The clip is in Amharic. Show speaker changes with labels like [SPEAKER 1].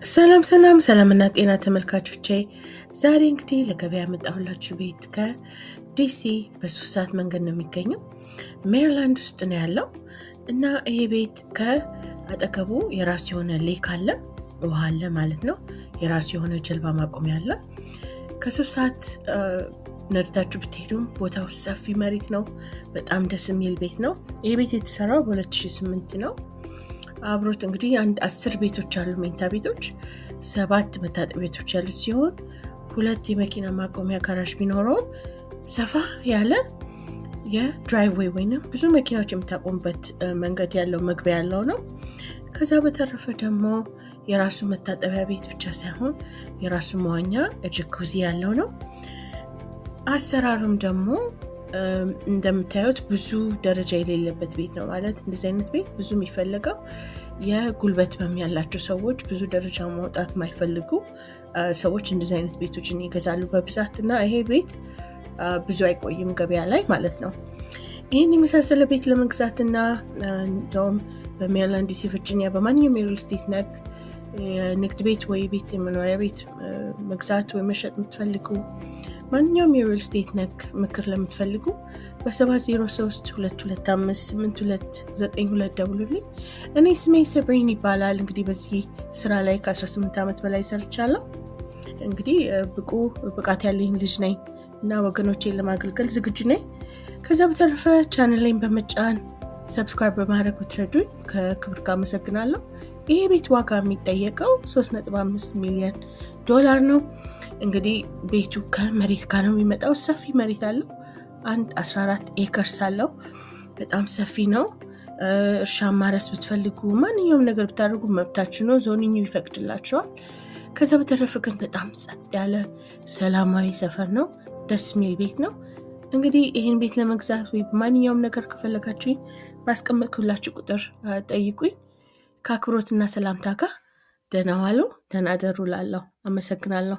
[SPEAKER 1] ሰላምና ጤና ተመልካቾቼ፣ ዛሬ እንግዲህ ለገበያ ያመጣሁላችሁ ቤት ከዲሲ በ3 ሰዓት መንገድ ነው የሚገኘው። ሜሪላንድ ውስጥ ነው ያለው እና ይሄ ቤት ከአጠገቡ የራሱ የሆነ ሌክ አለ፣ ውሃ አለ ማለት ነው። የራሱ የሆነ ጀልባ ማቆሚያ አለ። ከ3 ሰዓት ነድታችሁ ብትሄዱም ቦታው ሰፊ መሬት ነው። በጣም ደስ የሚል ቤት ነው። ይሄ ቤት የተሰራው በ2008 ነው። አብሮት እንግዲህ 10 ቤቶች አሉ፣ መኝታ ቤቶች፣ 7 መታጠቢያ ቤቶች ያሉት ሲሆን 2 የመኪና ማቆሚያ ጋራዥ ቢኖረውም ሰፋ ያለ የድራይቭዌይ ወይንም ብዙ መኪናዎች የምታቆሙበት መንገድ ያለው መግቢያ ያለው ነው። ከዛ በተረፈ ደግሞ የራሱ መታጠቢያ ቤት ብቻ ሳይሆን የራሱ መዋኛ ጃኩዚ ያለው ነው። አሰራሩም ደግሞ እንደምታዩት ብዙ ደረጃ የሌለበት ቤት ነው። ማለት እንደዚህ አይነት ቤት ብዙ የሚፈልገው የጉልበት ህመም ያላቸው ሰዎች፣ ብዙ ደረጃ ማውጣት የማይፈልጉ ሰዎች እንደዚህ አይነት ቤቶችን ይገዛሉ በብዛት እና ይሄ ቤት ብዙ አይቆይም ገበያ ላይ ማለት ነው። ይህን የመሳሰለ ቤት ለመግዛትና እንደውም በሜሪላንድ ዲሲ ቨርጂኒያ በማንኛውም የሪል ስቴት ነክ የንግድ ቤት ወይ ቤት የመኖሪያ ቤት መግዛት ወይ መሸጥ የምትፈልጉ፣ ማንኛውም የሪል ስቴት ነክ ምክር ለምትፈልጉ በ703-225-8292 ደውሉልኝ። እኔ ስሜ ሰብሪን ይባላል። እንግዲህ በዚህ ስራ ላይ ከ18 ዓመት በላይ ሰርቻለሁ። እንግዲህ ብቃት ያለኝ ልጅ ነኝ እና ወገኖቼን ለማገልገል ዝግጁ ነኝ። ከዛ በተረፈ ቻናሌን በመጫን ሰብስክራይብ በማድረግ ብትረዱኝ ከክብር ጋር አመሰግናለሁ። ይሄ ቤት ዋጋ የሚጠየቀው $3.5 ሚሊዮን ነው። እንግዲህ ቤቱ ከመሬት ጋር ነው የሚመጣው። ሰፊ መሬት አለው። 14 ኤከርስ አለው። በጣም ሰፊ ነው። እርሻ ማረስ ብትፈልጉ፣ ማንኛውም ነገር ብታደርጉ መብታችሁ ነው። ዞኒንግ ይፈቅድላችኋል። ከዛ በተረፈ ግን በጣም ጸጥ ያለ ሰላማዊ ሰፈር ነው። ደስ የሚል ቤት ነው። እንግዲህ ይህን ቤት ለመግዛት ወይ ማንኛውም ነገር ከፈለጋችሁኝ ባስቀመጥኩላችሁ ቁጥር ጠይቁኝ። ከአክብሮትና ሰላምታ ጋር ደህና ዋሉ፣ ደህና ደሩ ላለሁ። አመሰግናለሁ።